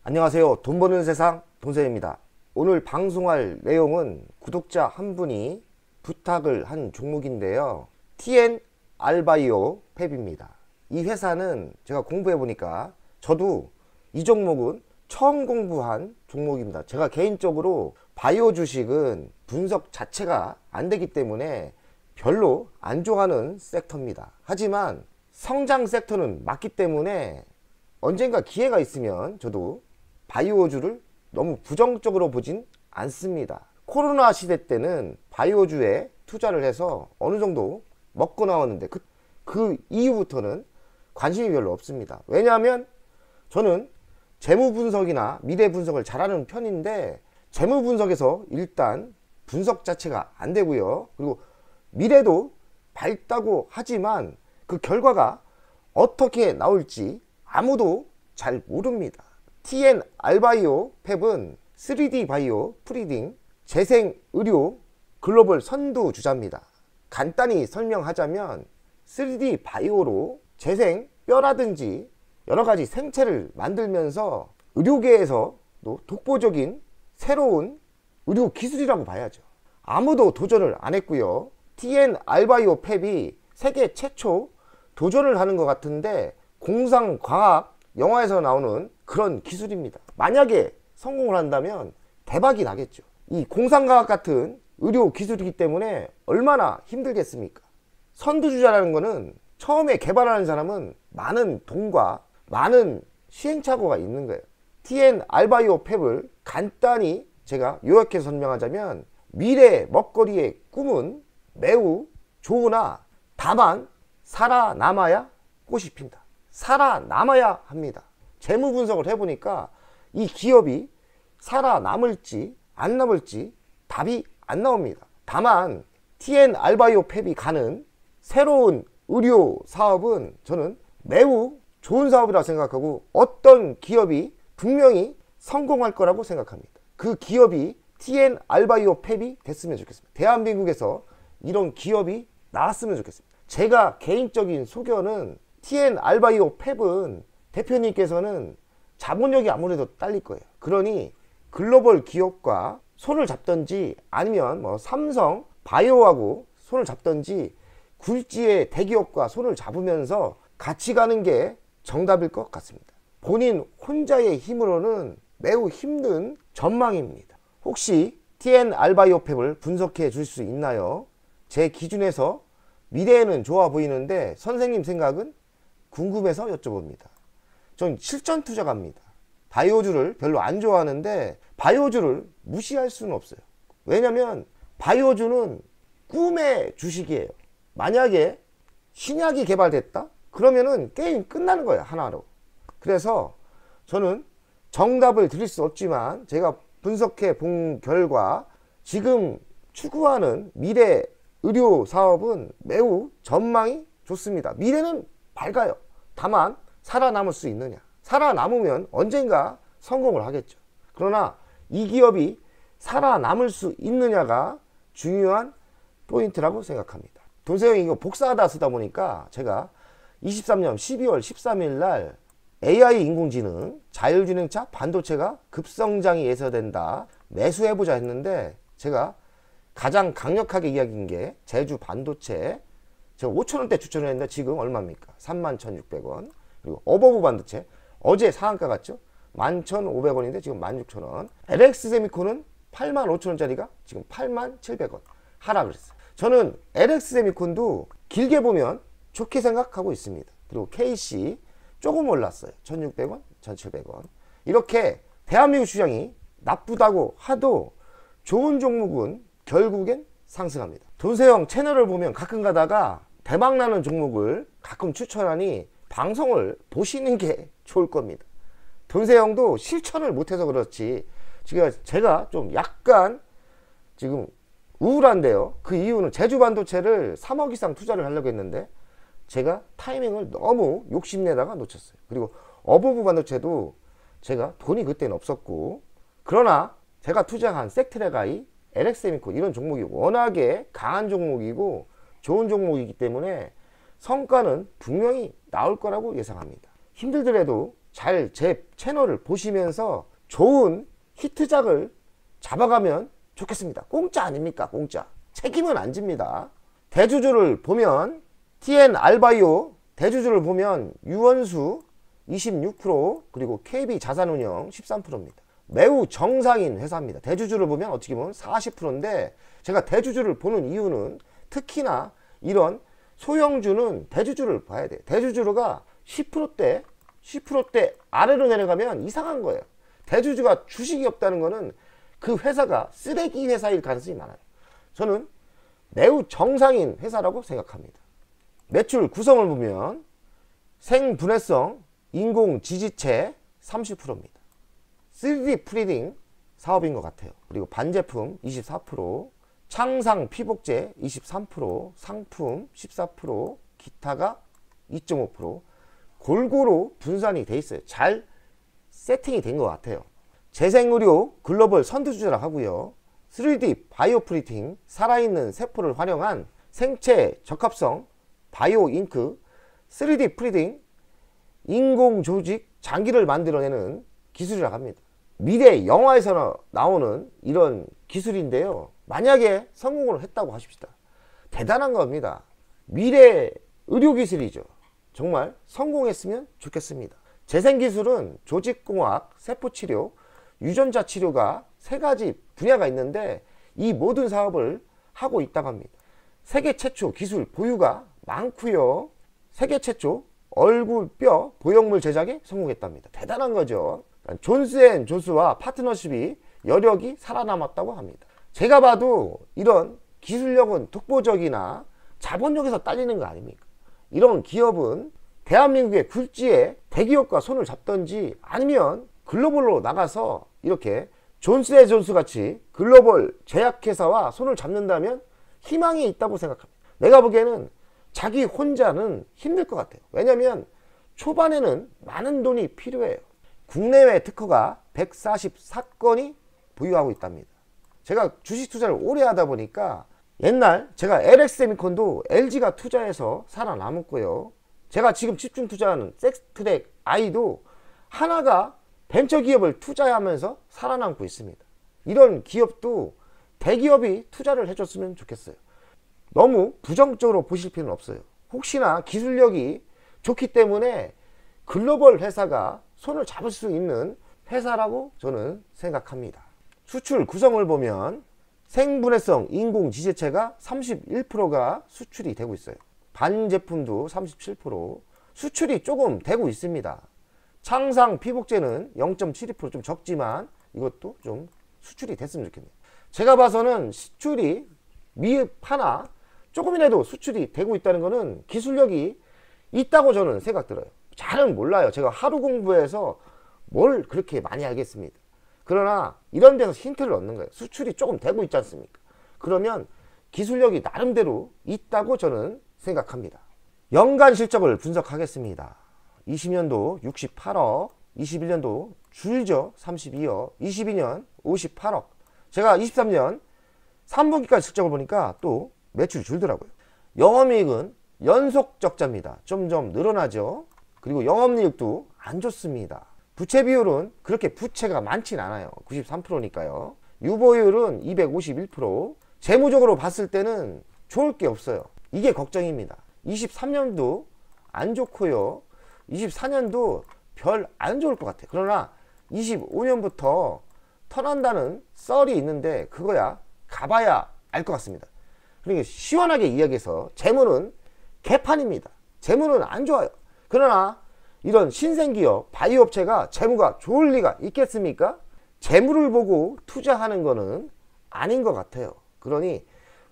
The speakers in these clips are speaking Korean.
안녕하세요. 돈 버는 세상 돈쌤입니다. 오늘 방송할 내용은 구독자 한 분이 부탁을 한 종목인데요. TN 알바이오 팹입니다. 이 회사는 제가 공부해 보니까 저도 이 종목은 처음 공부한 종목입니다. 제가 개인적으로 바이오 주식은 분석 자체가 안 되기 때문에 별로 안 좋아하는 섹터입니다. 하지만 성장 섹터는 맞기 때문에 언젠가 기회가 있으면 저도 바이오주를 너무 부정적으로 보진 않습니다. 코로나 시대 때는 바이오주에 투자를 해서 어느 정도 먹고 나왔는데 그 이후부터는 관심이 별로 없습니다. 왜냐하면 저는 재무 분석이나 미래 분석을 잘하는 편인데 재무 분석에서 일단 분석 자체가 안 되고요. 그리고 미래도 밝다고 하지만 그 결과가 어떻게 나올지 아무도 잘 모릅니다. TN 알바이오 팹은 3D 바이오 프리딩 재생 의료 글로벌 선두주자입니다. 간단히 설명하자면 3D 바이오로 재생 뼈라든지 여러가지 생체를 만들면서 의료계에서도 독보적인 새로운 의료 기술이라고 봐야죠. 아무도 도전을 안 했고요. TN 알바이오 팹이 세계 최초 도전을 하는 것 같은데 공상과학 영화에서 나오는 그런 기술입니다. 만약에 성공을 한다면 대박이 나겠죠. 이 공상과학 같은 의료 기술이기 때문에 얼마나 힘들겠습니까? 선두주자라는 거는 처음에 개발하는 사람은 많은 돈과 많은 시행착오가 있는 거예요. TN 알바이오 팹을 간단히 제가 요약해서 설명하자면 미래 먹거리의 꿈은 매우 좋으나 다만 살아남아야 꽃이 핀다. 살아남아야 합니다. 재무 분석을 해보니까 이 기업이 살아남을지 안 남을지 답이 안 나옵니다. 다만 TN 알바이오 팹이 가는 새로운 의료 사업은 저는 매우 좋은 사업이라고 생각하고 어떤 기업이 분명히 성공할 거라고 생각합니다. 그 기업이 TN 알바이오 팹이 됐으면 좋겠습니다. 대한민국에서 이런 기업이 나왔으면 좋겠습니다. 제가 개인적인 소견은 TN 알바이오 팹은 대표님께서는 자본력이 아무래도 딸릴 거예요. 그러니 글로벌 기업과 손을 잡든지 아니면 뭐 삼성 바이오하고 손을 잡든지 굴지의 대기업과 손을 잡으면서 같이 가는 게 정답일 것 같습니다. 본인 혼자의 힘으로는 매우 힘든 전망입니다. 혹시 TN 알바이오 팹을 분석해 줄 수 있나요? 제 기준에서 미래에는 좋아 보이는데 선생님 생각은 궁금해서 여쭤봅니다. 전 실전 투자가입니다. 바이오주를 별로 안 좋아하는데 바이오주를 무시할 수는 없어요. 왜냐면 바이오주는 꿈의 주식이에요. 만약에 신약이 개발됐다? 그러면은 게임 끝나는 거예요. 하나로. 그래서 저는 정답을 드릴 수 없지만 제가 분석해 본 결과 지금 추구하는 미래 의료 사업은 매우 전망이 좋습니다. 미래는 밝아요. 다만 살아남을 수 있느냐. 살아남으면 언젠가 성공을 하겠죠. 그러나 이 기업이 살아남을 수 있느냐가 중요한 포인트라고 생각합니다. 돈세형이 이거 복사하다 쓰다 보니까 제가 23년 12월 13일 날 AI 인공지능 자율주행차 반도체가 급성장이 예상된다. 매수해보자 했는데 제가 가장 강력하게 이야기한 게 제주 반도체 제가 5,000원대 추천을 했는데 지금 얼마입니까? 31,600원. 그리고 어버브 반도체 어제 상한가 갔죠? 11,500원인데 지금 16,000원. LX 세미콘은 85,000원짜리가 지금 87,000원 하락을 했어요. 저는 LX 세미콘도 길게 보면 좋게 생각하고 있습니다. 그리고 KC 조금 올랐어요. 1,600원, 1,700원. 이렇게 대한민국 시장이 나쁘다고 하도 좋은 종목은 결국엔 상승합니다. 돈세형 채널을 보면 가끔 가다가 대박나는 종목을 가끔 추천하니 방송을 보시는 게 좋을 겁니다. 돈세형도 실천을 못해서 그렇지 제가 좀 약간 지금 우울한데요. 그 이유는 제주 반도체를 3억 이상 투자를 하려고 했는데 제가 타이밍을 너무 욕심내다가 놓쳤어요. 그리고 어버브 반도체도 제가 돈이 그때는 없었고 그러나 제가 투자한 섹트레가이 LX세미콘 이런 종목이 워낙에 강한 종목이고 좋은 종목이기 때문에 성과는 분명히 나올 거라고 예상합니다. 힘들더라도 잘 제 채널을 보시면서 좋은 히트작을 잡아가면 좋겠습니다. 공짜 아닙니까? 공짜. 책임은 안 집니다. 대주주를 보면 TN 알바이오 대주주를 보면 유원수 26% 그리고 KB 자산운용 13%입니다. 매우 정상인 회사입니다. 대주주를 보면 어떻게 보면 40%인데 제가 대주주를 보는 이유는 특히나 이런 소형주는 대주주를 봐야 돼요. 대주주가 10%대 아래로 내려가면 이상한 거예요. 대주주가 주식이 없다는 거는 그 회사가 쓰레기 회사일 가능성이 많아요. 저는 매우 정상인 회사라고 생각합니다. 매출 구성을 보면 생분해성 인공지지체 30%입니다. 3D 프린팅 사업인 것 같아요. 그리고 반제품 24%, 창상 피복제 23%, 상품 14%, 기타가 2.5%, 골고루 분산이 돼 있어요. 잘 세팅이 된 것 같아요. 재생의료 글로벌 선두주자라 하고요. 3D 바이오 프린팅 살아있는 세포를 활용한 생체 적합성 바이오 잉크 3D 프린팅 인공 조직 장기를 만들어내는 기술이라고 합니다. 미래 영화에서 나오는 이런 기술인데요. 만약에 성공을 했다고 하십시다. 대단한 겁니다. 미래 의료기술이죠. 정말 성공했으면 좋겠습니다. 재생기술은 조직공학, 세포치료, 유전자 치료가 3가지 분야가 있는데 이 모든 사업을 하고 있다고 합니다. 세계 최초 기술 보유가 많고요. 세계 최초 얼굴뼈 보형물 제작에 성공했답니다. 대단한 거죠. 존스앤존스와 파트너십이 여력이 살아남았다고 합니다. 제가 봐도 이런 기술력은 독보적이나 자본력에서 딸리는 거 아닙니까? 이런 기업은 대한민국의 굴지에 대기업과 손을 잡던지 아니면 글로벌로 나가서 이렇게 존스앤존스 같이 글로벌 제약회사와 손을 잡는다면 희망이 있다고 생각합니다. 내가 보기에는 자기 혼자는 힘들 것 같아요. 왜냐하면 초반에는 많은 돈이 필요해요. 국내외 특허가 144건이 보유하고 있답니다. 제가 주식 투자를 오래 하다 보니까 옛날 제가 LX세미콘도 LG가 투자해서 살아남았고요. 제가 지금 집중 투자하는 섹스트랙 I도 하나가 벤처기업을 투자하면서 살아남고 있습니다. 이런 기업도 대기업이 투자를 해줬으면 좋겠어요. 너무 부정적으로 보실 필요는 없어요. 혹시나 기술력이 좋기 때문에 글로벌 회사가 손을 잡을 수 있는 회사라고 저는 생각합니다. 수출 구성을 보면 생분해성 인공지제체가 31%가 수출이 되고 있어요. 반제품도 37%, 수출이 조금 되고 있습니다. 창상 피복제는 0.72% 좀 적지만 이것도 좀 수출이 됐으면 좋겠네요. 제가 봐서는 수출이 미흡 하나 조금이라도 수출이 되고 있다는 것은 기술력이 있다고 저는 생각 들어요. 잘은 몰라요. 제가 하루 공부해서 뭘 그렇게 많이 알겠습니다. 그러나 이런 데서 힌트를 얻는 거예요. 수출이 조금 되고 있지 않습니까? 그러면 기술력이 나름대로 있다고 저는 생각합니다. 연간 실적을 분석하겠습니다. 20년도 68억, 21년도 줄죠 32억, 22년 58억. 제가 23년 3분기까지 실적을 보니까 또 매출이 줄더라고요. 영업이익은 연속 적자입니다. 점점 늘어나죠. 그리고 영업이익도 안 좋습니다. 부채 비율은 그렇게 부채가 많진 않아요. 93%니까요. 유보율은 251%. 재무적으로 봤을 때는 좋을 게 없어요. 이게 걱정입니다. 23년도 안 좋고요. 24년도 별 안 좋을 것 같아요. 그러나 25년부터 턴한다는 썰이 있는데 그거야 가봐야 알 것 같습니다. 그러니까 시원하게 이야기해서 재무는 개판입니다. 재무는 안 좋아요. 그러나 이런 신생기업 바이오업체가 재무가 좋을 리가 있겠습니까? 재무를 보고 투자하는 거는 아닌 것 같아요. 그러니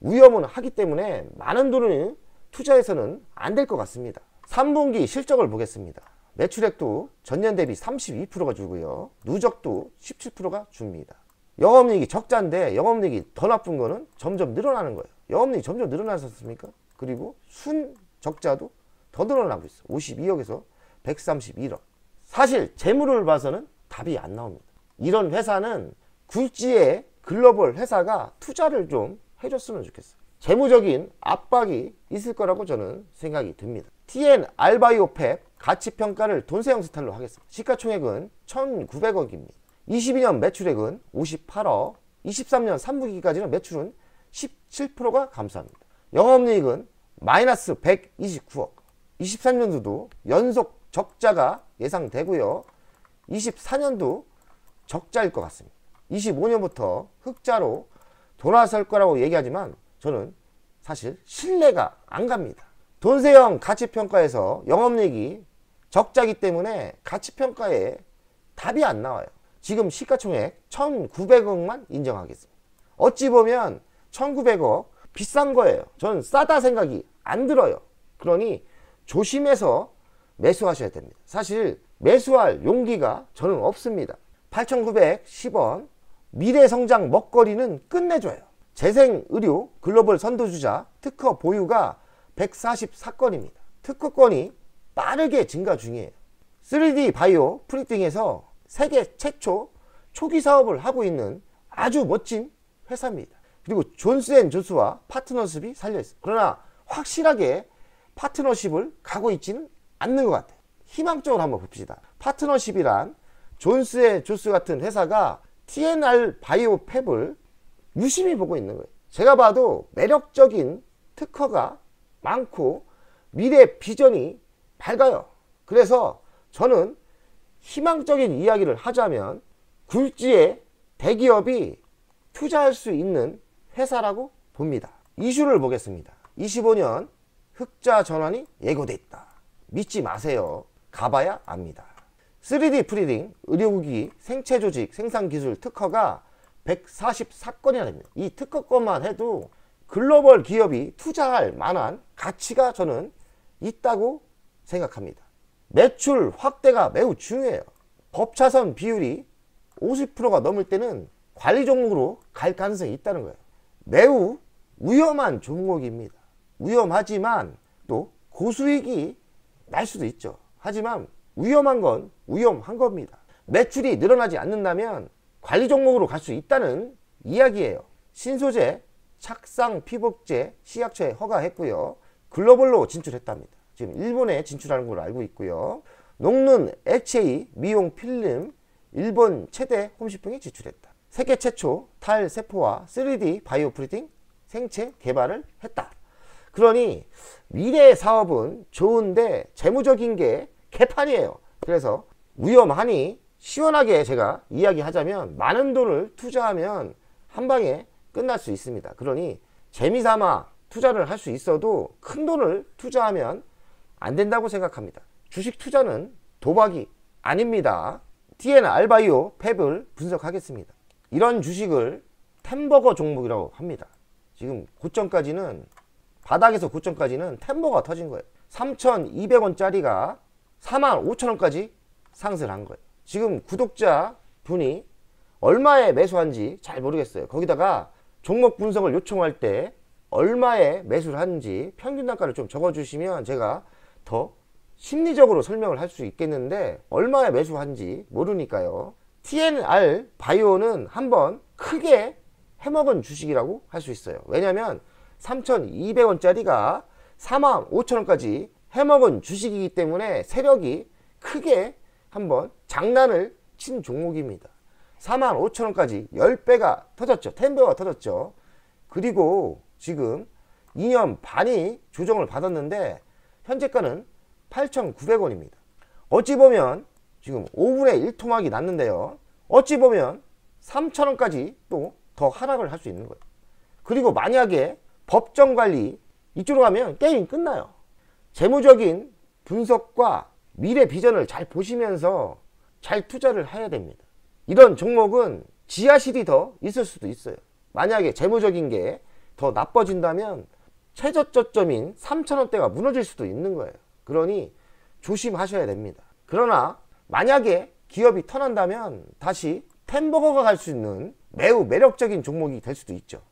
위험은 하기 때문에 많은 돈을 투자해서는 안 될 것 같습니다. 3분기 실적을 보겠습니다. 매출액도 전년 대비 32%가 줄고요. 누적도 17%가 줍니다. 영업이익이 적자인데 영업이익이 더 나쁜 거는 점점 늘어나는 거예요. 영업이익이 점점 늘어나셨습니까? 그리고 순 적자도 더 늘어나고 있어요. 52억에서 131억. 사실 재무를 봐서는 답이 안 나옵니다. 이런 회사는 굴지의 글로벌 회사가 투자를 좀 해줬으면 좋겠어요. 재무적인 압박이 있을 거라고 저는 생각이 듭니다. TN 알바이오팩 가치평가를 돈세형 스타일로 하겠습니다. 시가총액은 1,900억입니다. 22년 매출액은 58억, 23년 3분기까지는 매출은 17%가 감소합니다. 영업이익은 마이너스 129억, 23년도도 연속 적자가 예상되고요. 24년도 적자일 것 같습니다. 25년부터 흑자로 돌아설 거라고 얘기하지만 저는 사실 신뢰가 안 갑니다. 돈세형 가치평가에서 영업이익이 적자기 때문에 가치평가에 답이 안 나와요. 지금 시가총액 1,900억만 인정하겠습니다. 어찌 보면 1,900억 비싼 거예요. 저는 싸다 생각이 안 들어요. 그러니 조심해서 매수하셔야 됩니다. 사실 매수할 용기가 저는 없습니다. 8,910원 미래성장 먹거리는 끝내줘요. 재생의료 글로벌 선도주자 특허 보유가 144건입니다. 특허권이 빠르게 증가 중이에요. 3D 바이오 프린팅에서 세계 최초 초기 사업을 하고 있는 아주 멋진 회사입니다. 그리고 존스앤존스와 파트너십이 살려있어요. 그러나 확실하게 파트너십을 가고 있지는 않는 것 같아요. 희망적으로 한번 봅시다. 파트너십이란 존스앤존스 같은 회사가 TNR 바이오 팹을 유심히 보고 있는 거예요. 제가 봐도 매력적인 특허가 많고 미래 비전이 밝아요. 그래서 저는 희망적인 이야기를 하자면 굴지의 대기업이 투자할 수 있는 회사라고 봅니다. 이슈를 보겠습니다. 25년 흑자 전환이 예고돼 있다. 믿지 마세요. 가봐야 압니다. 3D 프린팅, 의료기기, 생체조직, 생산기술 특허가 144건이나 됩니다. 이 특허권만 해도 글로벌 기업이 투자할 만한 가치가 저는 있다고 생각합니다. 매출 확대가 매우 중요해요. 법차선 비율이 50%가 넘을 때는 관리 종목으로 갈 가능성이 있다는 거예요. 매우 위험한 종목입니다. 위험하지만 또 고수익이 날 수도 있죠. 하지만 위험한 건 위험한 겁니다. 매출이 늘어나지 않는다면 관리 종목으로 갈 수 있다는 이야기예요. 신소재, 착상 피복제 시약처에 허가했고요. 글로벌로 진출했답니다. 지금 일본에 진출하는 걸로 알고 있고요. 녹는 액체의 미용 필름 일본 최대 홈쇼핑에 진출했다. 세계 최초 탈세포와 3D 바이오 프린팅 생체 개발을 했다. 그러니 미래의 사업은 좋은데 재무적인 게 개판이에요. 그래서 위험하니 시원하게 제가 이야기하자면 많은 돈을 투자하면 한 방에 끝날 수 있습니다. 그러니 재미삼아 투자를 할 수 있어도 큰 돈을 투자하면 안 된다고 생각합니다. 주식 투자는 도박이 아닙니다. TNR 바이오 팹을 분석하겠습니다. 이런 주식을 템버거 종목이라고 합니다. 지금 고점까지는 바닥에서 고점까지는 템버가 터진 거예요. 3,200원짜리가 45,000원까지 상승을 한 거예요. 지금 구독자 분이 얼마에 매수한지 잘 모르겠어요. 거기다가 종목 분석을 요청할 때 얼마에 매수를 하는지 평균 단가를 좀 적어주시면 제가 더 심리적으로 설명을 할 수 있겠는데 얼마에 매수한지 모르니까요. TNR 바이오는 한번 크게 해먹은 주식이라고 할 수 있어요. 왜냐하면 3,200원짜리가 45,000원까지 해먹은 주식이기 때문에 세력이 크게 한번 장난을 친 종목입니다. 45,000원까지 10배가 터졌죠. 10배가 터졌죠. 그리고 지금 2년 반이 조정을 받았는데 현재가는 8,900원입니다. 어찌 보면 지금 5분의 1 토막이 났는데요. 어찌 보면 3,000원까지 또 더 하락을 할 수 있는 거예요. 그리고 만약에 법정관리 이쪽으로 가면 게임 끝나요. 재무적인 분석과 미래 비전을 잘 보시면서 잘 투자를 해야 됩니다. 이런 종목은 지하실이 더 있을 수도 있어요. 만약에 재무적인 게 더 나빠진다면 최저점인 3,000원대가 무너질 수도 있는 거예요. 그러니 조심하셔야 됩니다. 그러나 만약에 기업이 턴한다면 다시 템버거가 갈 수 있는 매우 매력적인 종목이 될 수도 있죠.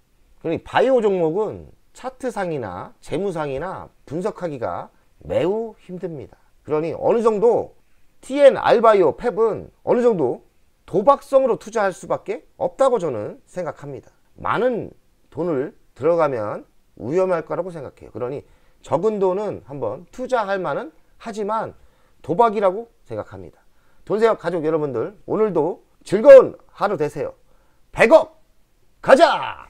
그러니 바이오 종목은 차트상이나 재무상이나 분석하기가 매우 힘듭니다. 그러니 어느 정도 TNR 바이오 팹은 어느 정도 도박성으로 투자할 수밖에 없다고 저는 생각합니다. 많은 돈을 들어가면 위험할 거라고 생각해요. 그러니 적은 돈은 한번 투자할 만은 하지만 도박이라고 생각합니다. 돈세혁 가족 여러분들, 오늘도 즐거운 하루 되세요. 100억 가자!